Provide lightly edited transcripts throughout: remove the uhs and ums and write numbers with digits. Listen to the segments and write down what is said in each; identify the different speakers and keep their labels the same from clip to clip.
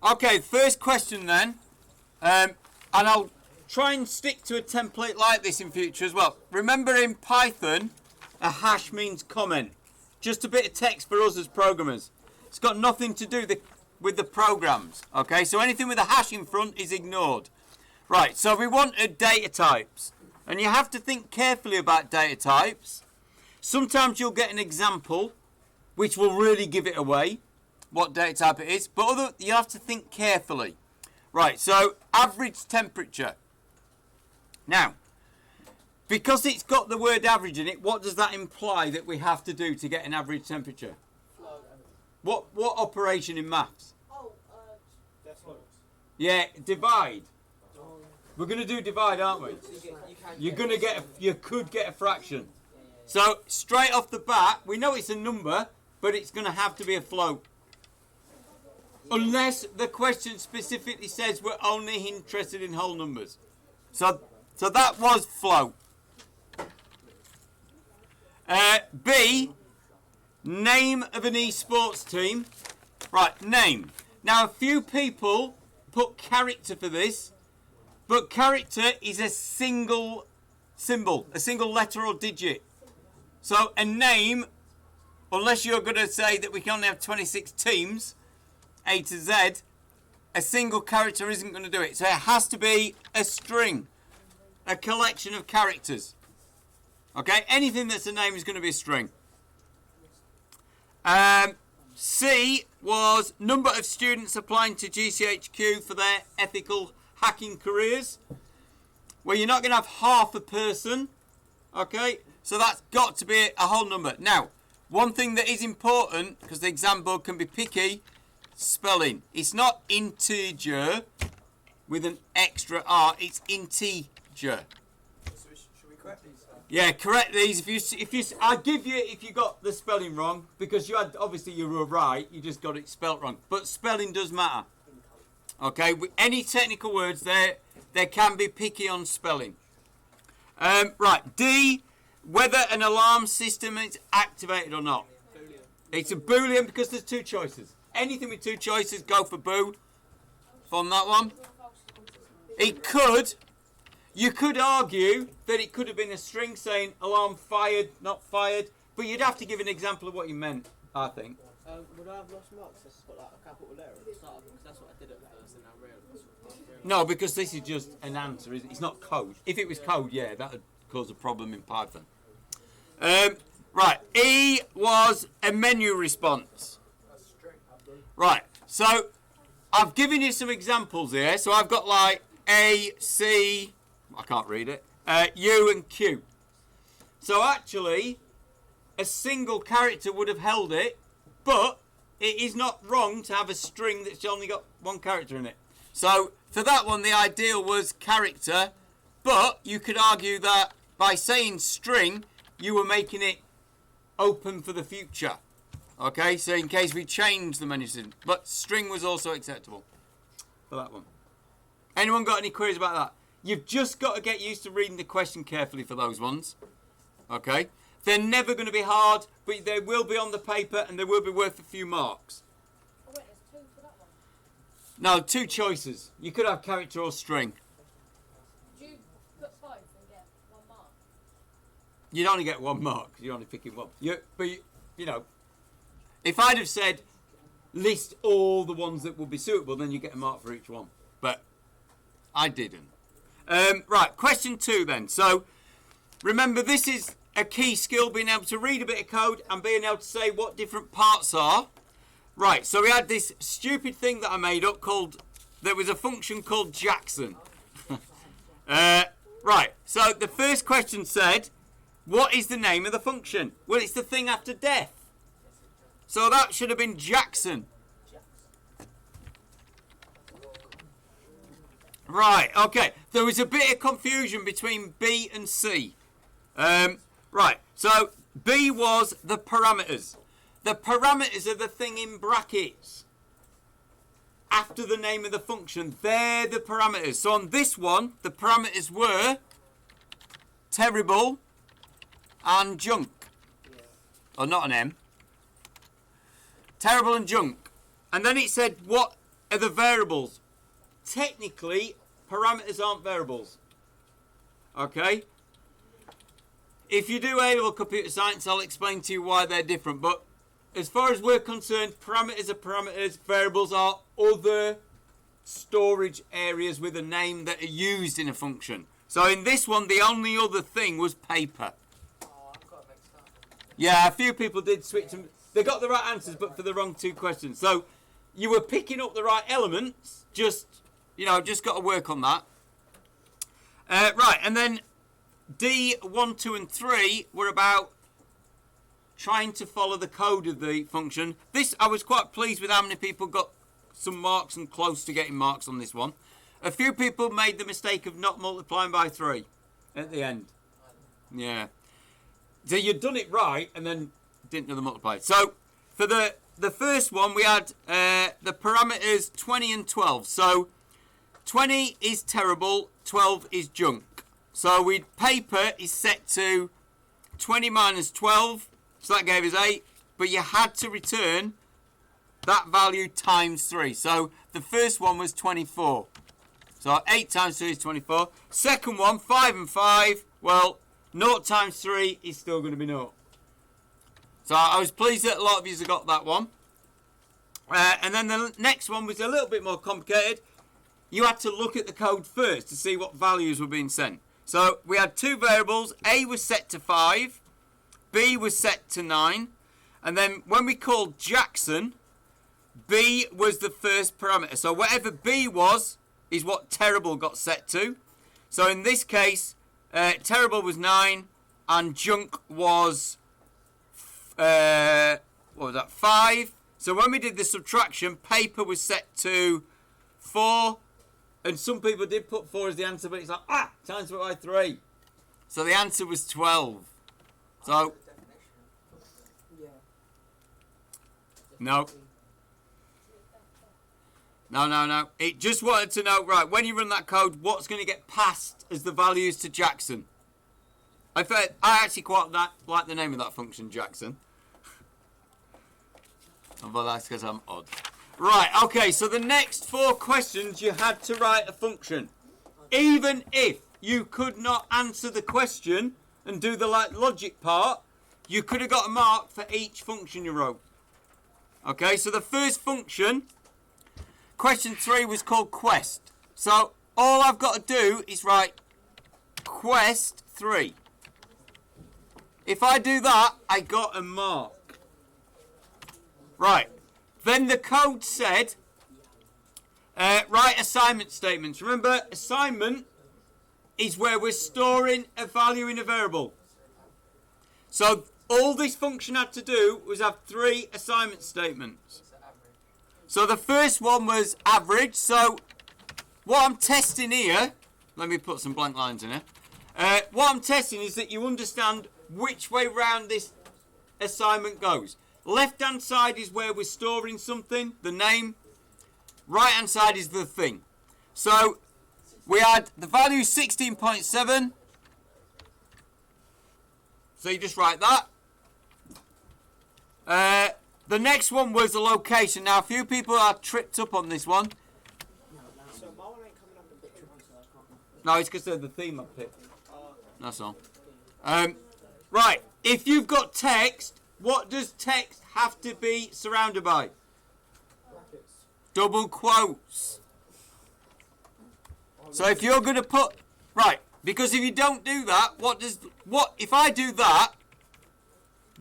Speaker 1: Okay, first question then. And I'll try and stick to a template like this in future as well. Remember in Python, a hash means comment. Just a bit of text for us as programmers. It's got nothing to do with the programs. Okay, so anything with a hash in front is ignored. Right, so we wanted data types. And you have to think carefully about data types. Sometimes you'll get an example which will really give it away, what data type it is. But you have to think carefully. Right, so average temperature. Now, because it's got the word average in it, what does that imply that we have to do to get an average temperature? What operation in maths? Yeah, divide. We're going to do divide, aren't we? You could get a fraction. So straight off the bat, we know it's a number, but it's going to have to be a float. Unless the question specifically says we're only interested in whole numbers. So that was float. B, name of an esports team. Right, name. Now a few people put character for this, but character is a single symbol, a single letter or digit. So a name, unless you're going to say that we can only have 26 teams, A to Z, a single character isn't going to do it. So it has to be a string, a collection of characters. Okay, anything that's a name is going to be a string. C was number of students applying to GCHQ for their ethical hacking careers. Well, you're not going to have half a person. Okay, so that's got to be a whole number. Now, one thing that is important, because the exam board can be picky, spelling. It's not integer with an extra R, it's integer.
Speaker 2: So should we correct these?
Speaker 1: Yeah, correct these. I'll give you if you got the spelling wrong, because obviously you were right, you just got it spelt wrong. But spelling does matter. Okay, with any technical words they can be picky on spelling. Right, D, whether an alarm system is activated or not.
Speaker 2: Boolean.
Speaker 1: It's a Boolean because there's two choices. Anything with two choices, go for boo from that one. You could argue that it could have been a string saying alarm fired, not fired, but you'd have to give an example of what you meant, I think.
Speaker 2: Would I have lost marks? This has got like a capital letter at the start, because that's what I did at first, and I realised.
Speaker 1: No, because this is just an answer. It's not code. If it was code, yeah, that would cause a problem in Python. Right, E was a menu response. Right, so I've given you some examples here. So I've got like A, C, I can't read it, U and Q. So actually, a single character would have held it, but it is not wrong to have a string that's only got one character in it. So for that one, the ideal was character, but you could argue that by saying string, you were making it open for the future. Okay, so in case we change the menu system. But string was also acceptable for that one. Anyone got any queries about that? You've just got to get used to reading the question carefully for those ones. Okay? They're never going to be hard, but they will be on the paper and they will be worth a few marks.
Speaker 3: Oh wait, there's 2 for that one.
Speaker 1: No, 2 choices. You could have character or string.
Speaker 3: Do you put both and get 1 mark?
Speaker 1: You'd only get 1 mark. You're only picking one. You know, if I'd have said list all the ones that would be suitable, then you get a mark for each one. But I didn't. Right, question 2 then. So remember, this is a key skill, being able to read a bit of code and being able to say what different parts are. Right, so we had this stupid thing that I made up there was a function called Jackson. Right, so the first question said, what is the name of the function? Well, it's the thing after death. So that should have been Jackson. Right, okay. There was a bit of confusion between B and C. Right, so B was the parameters. The parameters are the thing in brackets after the name of the function. They're the parameters. So on this one, the parameters were terrible and junk. Or not an M. Terrible and junk. And then it said what are the variables. Technically, parameters aren't variables. Okay? If you do A-level computer science, I'll explain to you why they're different. But as far as we're concerned, parameters are parameters. Variables are other storage areas with a name that are used in a function. So in this one, the only other thing was paper.
Speaker 2: Oh, I've got mixed up.
Speaker 1: Yeah, a few people did switch them. They got the right answers, but for the wrong two questions. So you were picking up the right elements. Just got to work on that. Right, and then D1, 2, and 3 were about trying to follow the code of the function. This, I was quite pleased with how many people got some marks and close to getting marks on this one. A few people made the mistake of not multiplying by 3 at the end. Yeah. So you'd done it right and then didn't do the multiply. So for the first one, we had the parameters 20 and 12. So 20 is terrible, 12 is junk. So paper is set to 20 minus 12, so that gave us 8. But you had to return that value times 3. So the first one was 24. So 8 times 3 is 24. Second one, 5 and 5. Well, 0 times 3 is still going to be 0. So I was pleased that a lot of you have got that one. And then the next one was a little bit more complicated. You had to look at the code first to see what values were being sent. So we had two variables. A was set to 5. B was set to 9. And then when we called Jackson, B was the first parameter. So whatever B was is what terrible got set to. So in this case, terrible was 9 and junk was, 5. So when we did the subtraction, paper was set to 4. And some people did put 4 as the answer, but it's like, times by 3. So the answer was 12. So, no. No. It just wanted to know, right, when you run that code, what's going to get passed as the values to Jackson? I actually quite like the name of that function, Jackson. But that's because I'm odd. Right, okay, so the next 4 questions you had to write a function. Even if you could not answer the question and do the logic part, you could have got a mark for each function you wrote. Okay, so the first function, question 3 was called quest. So all I've got to do is write quest 3. If I do that, I got a mark. Right. Then the code said, write assignment statements. Remember, assignment is where we're storing a value in a variable. So all this function had to do was have 3 assignment statements. So the first one was average. So what I'm testing here, let me put some blank lines in here. What I'm testing is that you understand which way round this assignment goes. Left-hand side is where we're storing something, the name. Right-hand side is the thing. So we had the value 16.7. So you just write that. The next one was the location. Now, a few people are tripped up on this one.
Speaker 2: So my one ain't coming up a picture one, so I can't.
Speaker 1: No, it's because of the theme I picked. That's all. Right, if you've got text, what does text have to be surrounded by?
Speaker 2: Brackets.
Speaker 1: Double quotes. So if you're going to put... Right, because if you don't do that, if I do that,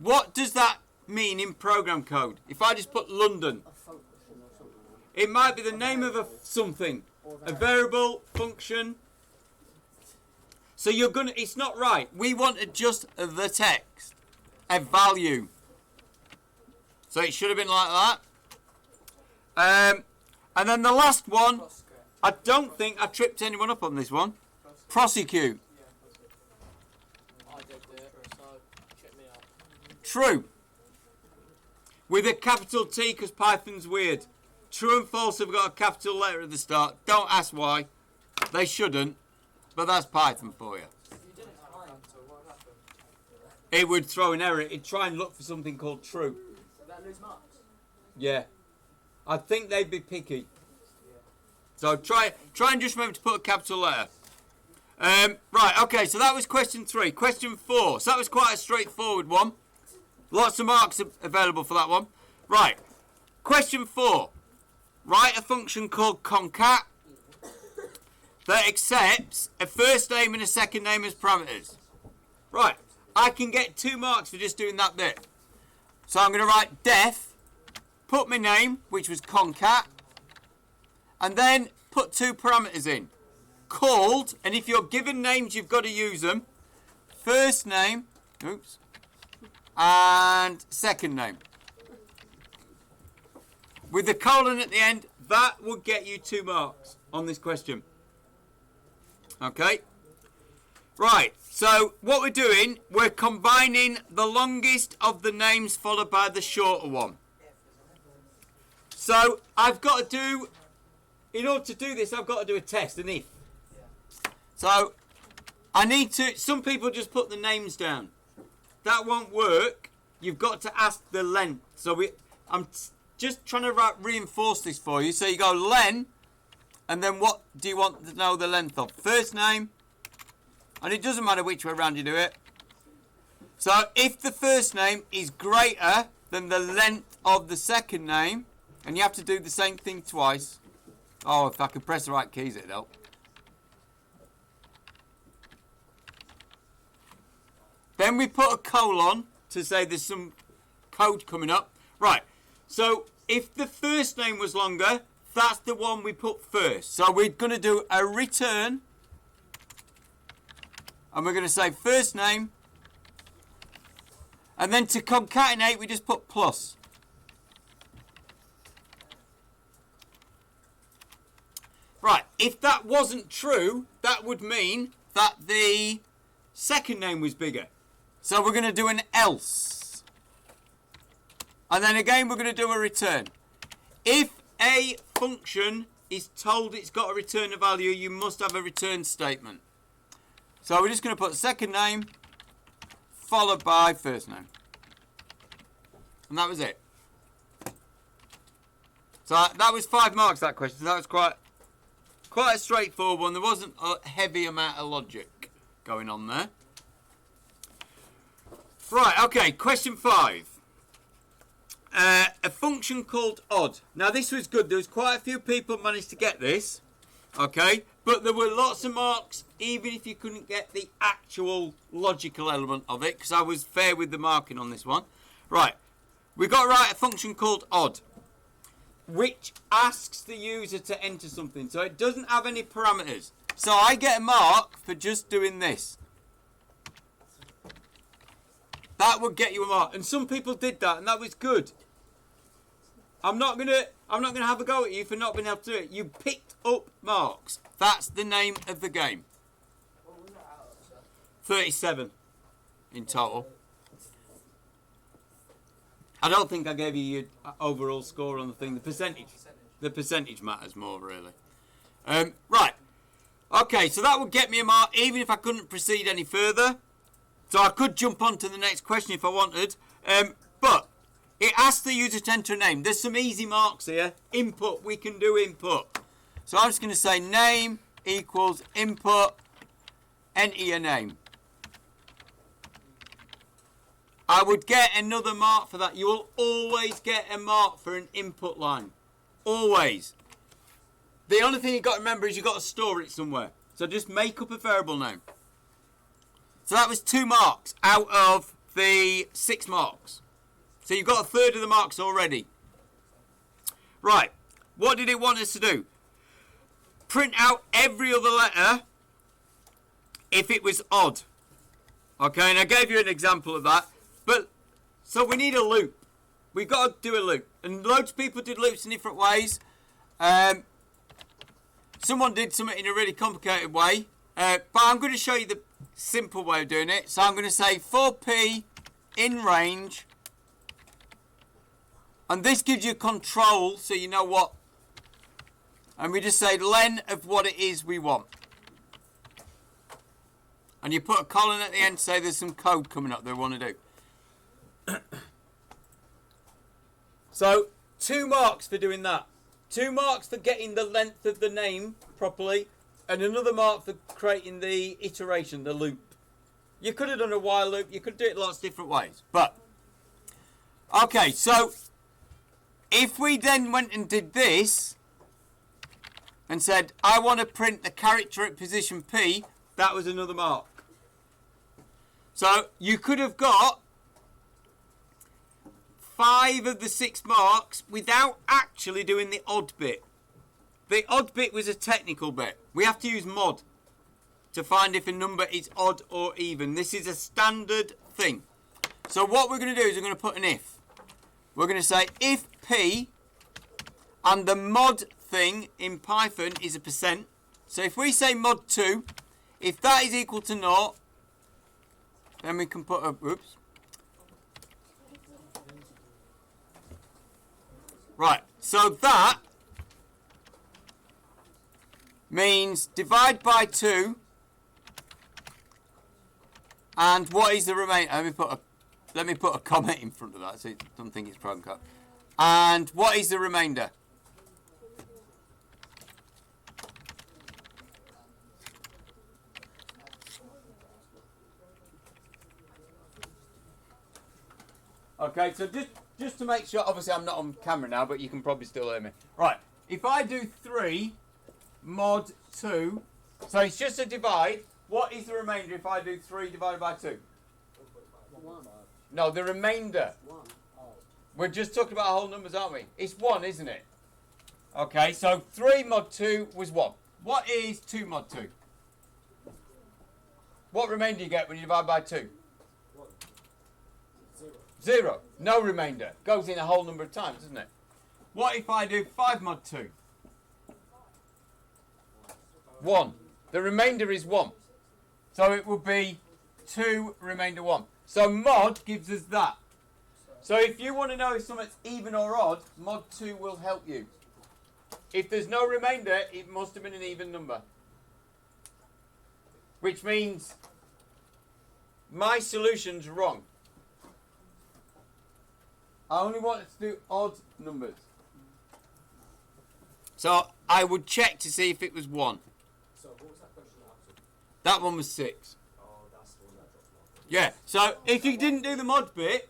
Speaker 1: what does that mean in program code? If I just put London,
Speaker 2: A function or something.
Speaker 1: it might be the name of something. A variable, function. So you're going to... It's not right. We wanted just the text. A value. So it should have been like that. And then the last one, I don't think I tripped anyone up on this one. Prosecute.
Speaker 2: I did it, so check me out.
Speaker 1: True. With a capital T because Python's weird. True and false have got a capital letter at the start. Don't ask why. They shouldn't. But that's Python for you.
Speaker 2: You didn't have so what happened?
Speaker 1: It would throw an error. It'd try and look for something called true.
Speaker 2: Did that lose marks?
Speaker 1: Yeah. I think they'd be picky. So try and just remember to put a capital letter. Right, okay, so that was question 3. Question 4. So that was quite a straightforward one. Lots of marks available for that one. Right, question 4. Write a function called concat that accepts a first name and a second name as parameters. Right, I can get 2 marks for just doing that bit. So I'm going to write def, put my name, which was concat, and then put 2 parameters in. Called, and if you're given names, you've got to use them. First name, oops, and second name. With the colon at the end, that will get you 2 marks on this question. Okay? Right, so what we're doing, we're combining the longest of the names followed by the shorter one. So I've got to do, in order to do this, I've got to do a test, an if. So I need to, some people just put the names down. That won't work. You've got to ask the length. So I'm just trying to reinforce this for you. So you go len, and then what do you want to know the length of? First name, and it doesn't matter which way around you do it. So if the first name is greater than the length of the second name, and you have to do the same thing twice. Oh, if I could press the right keys, it'd help. Then we put a colon to say there's some code coming up. Right, so if the first name was longer, that's the one we put first. So we're going to do a return. And we're going to say first name. And then to concatenate, we just put plus. Right, if that wasn't true, that would mean that the second name was bigger. So we're going to do an else. And then again, we're going to do a return. If a function is told it's got to return a value, you must have a return statement. So we're just going to put second name followed by first name. And that was it. So that was 5 marks, that question. That was quite a straightforward one. There wasn't a heavy amount of logic going on there. Right, okay, question 5. A function called odd. Now this was good. There was quite a few people managed to get this. Okay, but there were lots of marks even if you couldn't get the actual logical element of it, because I was fair with the marking on this one. Right, we've got to write a function called odd, which asks the user to enter something. So it doesn't have any parameters. So I get a mark for just doing this. That would get you a mark. And some people did that, and that was good. I'm not gonna have a go at you for not being able to do it. You picked up marks. That's the name of the game. 37 in total. I don't think I gave you your overall score on the thing. The percentage matters more, really. Right. Okay, so that would get me a mark, even if I couldn't proceed any further. So I could jump on to the next question if I wanted. But it asks the user to enter a name. There's some easy marks here. Input, we can do input. So I'm just going to say name equals input, enter your name. I would get another mark for that. You will always get a mark for an input line. Always. The only thing you've got to remember is you've got to store it somewhere. So just make up a variable name. So that was 2 marks out of the 6 marks. So you've got a third of the marks already. Right. What did it want us to do? Print out every other letter if it was odd. Okay, and I gave you an example of that. But so we need a loop. We've got to do a loop. And loads of people did loops in different ways. Someone did something in a really complicated way. But I'm going to show you the simple way of doing it. So I'm going to say for p in range. And this gives you control so you know what. And we just say len of what it is we want. And you put a colon at the end to say there's some code coming up that we want to do. So 2 marks for doing that. 2 marks for getting the length of the name properly, and another mark for creating the iteration, the loop. You could have done a while loop. You could do it lots of different ways. But, okay, so if we then went and did this and said, I want to print the character at position P, that was another mark. So you could have got 5 of the 6 marks without actually doing the odd bit. The odd bit was a technical bit. We have to use mod to find if a number is odd or even. This is a standard thing. So what we're going to do is we're going to put an if. We're going to say if P and the mod thing in Python is a percent. So if we say mod 2, if that is equal to 0, then we can put a, oops. Right, so that means divide by 2, and what is the remainder? Let me put a comment in front of that so I don't think it's program code. And what is the remainder? Okay, so just to make sure, obviously I'm not on camera now, but you can probably still hear me. Right, if I do 3 mod 2, so it's just a divide, what is the remainder if I do 3 divided by 2?
Speaker 2: 1.
Speaker 1: No, the remainder.
Speaker 2: 1.
Speaker 1: We're just talking about whole numbers, aren't we? It's 1, isn't it? Okay, so 3 mod 2 was 1. What is 2 mod 2? What remainder you get when you divide by 2? 0. No remainder. Goes in a whole number of times, doesn't it? What if I do 5 mod 2? 1. The remainder is 1. So it would be 2 remainder 1. So mod gives us that. So if you want to know if something's even or odd, mod 2 will help you. If there's no remainder, it must have been an even number. Which means my solution's wrong. I only wanted to do odd numbers. So I would check to see if it was 1.
Speaker 4: So what was that question after?
Speaker 1: That one was 6.
Speaker 4: Oh, that's the one that dropped off.
Speaker 1: Yeah, so if you didn't do the mod bit,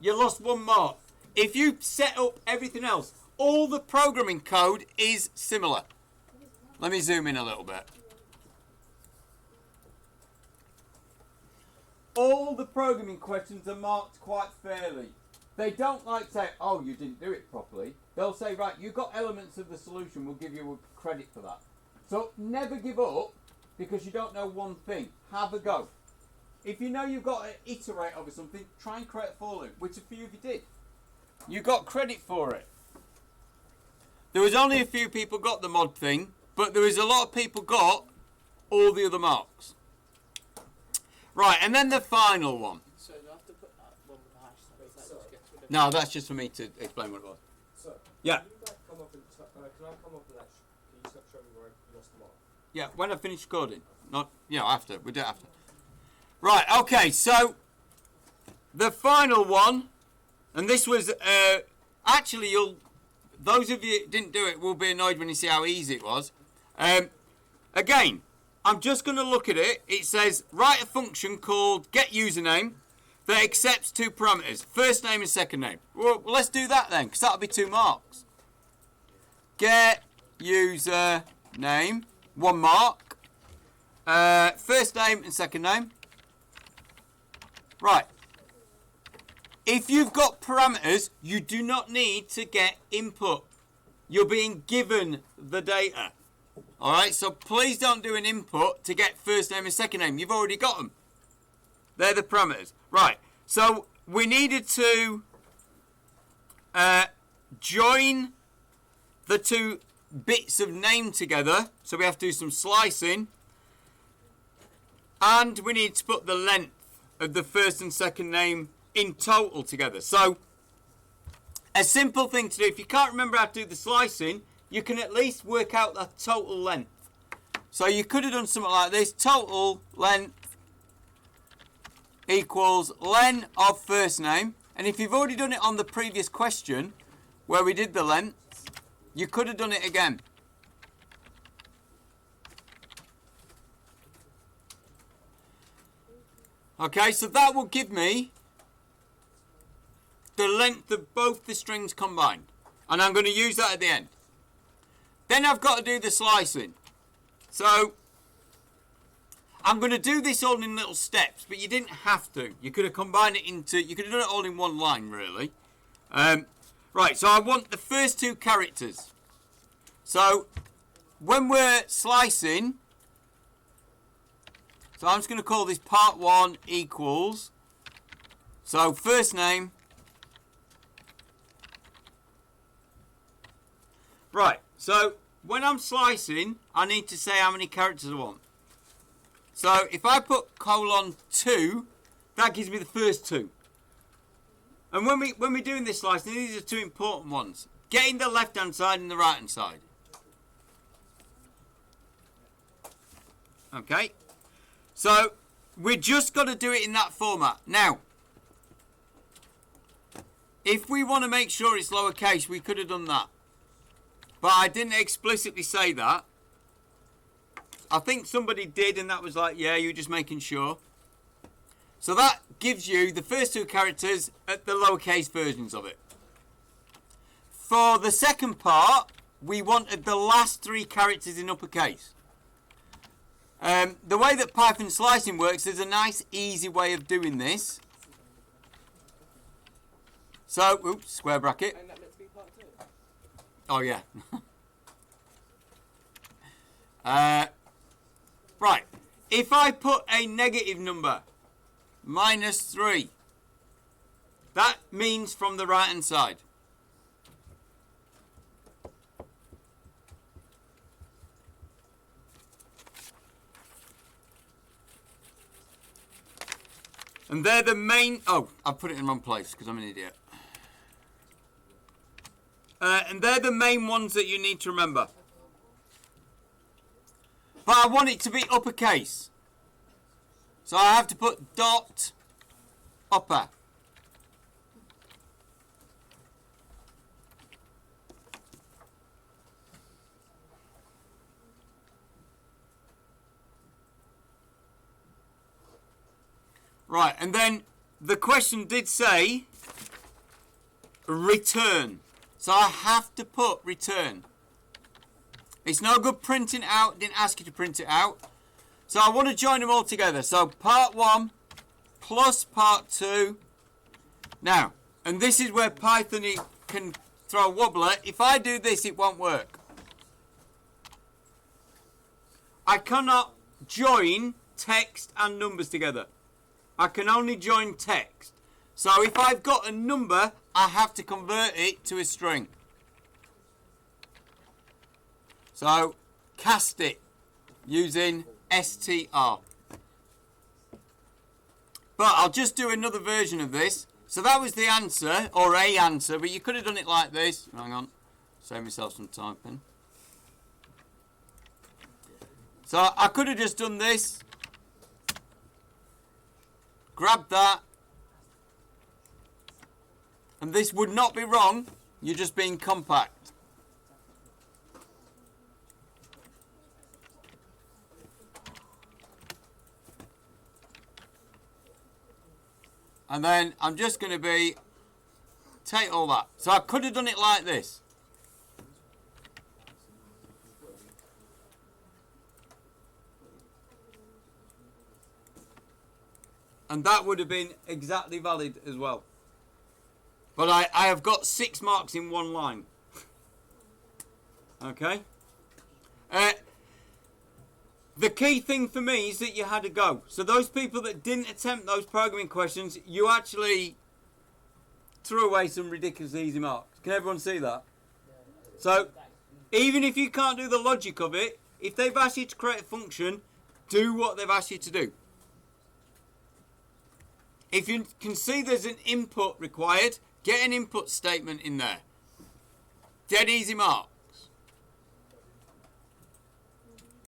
Speaker 1: you lost 1 mark. If you set up everything else, all the programming code is similar. Let me zoom in a little bit. All the programming questions are marked quite fairly. They don't like say, oh, you didn't do it properly. They'll say, right, you got elements of the solution, we'll give you credit for that. So never give up because you don't know one thing. Have a go. If you know you've got to iterate over something, try and create a for loop, which a few of you did. You got credit for it. There was only a few people got the mod thing, but there was a lot of people got all the other marks. Right, and then the final one.
Speaker 2: So do I have to put that one with the hash? That just gets rid of
Speaker 1: No, that's just for me to explain what it was.
Speaker 4: So,
Speaker 1: Yeah.
Speaker 4: Can you like come up and can I come up with that? Can you show me where I lost the mark?
Speaker 1: Yeah, when I finish recording. Not, after. We do it after. Right, okay, so the final one, and this was, actually, those of you that didn't do it will be annoyed when you see how easy it was. Again, I'm just going to look at it. It says, write a function called getUsername that accepts 2 parameters, first name and second name. Well, let's do that then, because that'll be 2 marks. getUsername, 1 mark. First name and second name. Right. If you've got parameters, you do not need to get input. You're being given the data. Alright, so please don't do an input to get first name and second name. You've already got them. They're the parameters. Right, so we needed to join the 2 bits of name together. So we have to do some slicing. And we need to put the length of the first and second name in total together. So a simple thing to do, if you can't remember how to do the slicing, you can at least work out the total length. So you could have done something like this. Total length equals len of first name. And if you've already done it on the previous question, where we did the length, You could have done it again. Okay, so that will give me the length of both the strings combined. And I'm going to use that at the end. Then I've got to do the slicing. So I'm going to do this all in little steps, but you didn't have to. You could have combined it into, you could have done it all in one line, really. Right, so I want the first two characters. So when we're slicing, so I'm just going to call this part 1 equals, so first name. Right, so when I'm slicing, I need to say how many characters I want. So if I put :2, that gives me the first two. And when we're doing this slicing, these are two important ones. Getting the left-hand side and the right-hand side. Okay. So we're just got to do it in that format. Now, if we want to make sure it's lowercase, we could have done that. But I didn't explicitly say that. I think somebody did, and that was like, yeah, you're just making sure. So that gives you the first two characters at the lowercase versions of it. For the second part, we wanted the last three characters in uppercase. The way that Python slicing works, there's a nice, easy way of doing this. So, oops, square bracket.
Speaker 2: And that meant to be part 2.
Speaker 1: Oh, yeah. Right. If I put a negative number, -3, that means from the right-hand side. And they're the main... Oh, I put it in the wrong place because I'm an idiot. And they're the main ones that you need to remember. But I want it to be uppercase. So I have to put dot upper. Right, and then the question did say return. So I have to put return. It's no good printing out, didn't ask you to print it out. So I want to join them all together. So part 1 plus part 2. Now, and this is where Python can throw a wobbler. If I do this, it won't work. I cannot join text and numbers together. I can only join text. So if I've got a number, I have to convert it to a string. So cast it using str. But I'll just do another version of this. So that was the answer, or a answer, but you could have done it like this. Hang on, save myself some typing. So I could have just done this. Grab that. And this would not be wrong. You're just being compact. And then I'm just going to take all that. So I could have done it like this. And that would have been exactly valid as well. But I have got 6 marks in one line. Okay. The key thing for me is that you had a go. So those people that didn't attempt those programming questions, you actually threw away some ridiculously easy marks. Can everyone see that? So even if you can't do the logic of it, if they've asked you to create a function, do what they've asked you to do. If you can see there's an input required, get an input statement in there. Dead easy mark.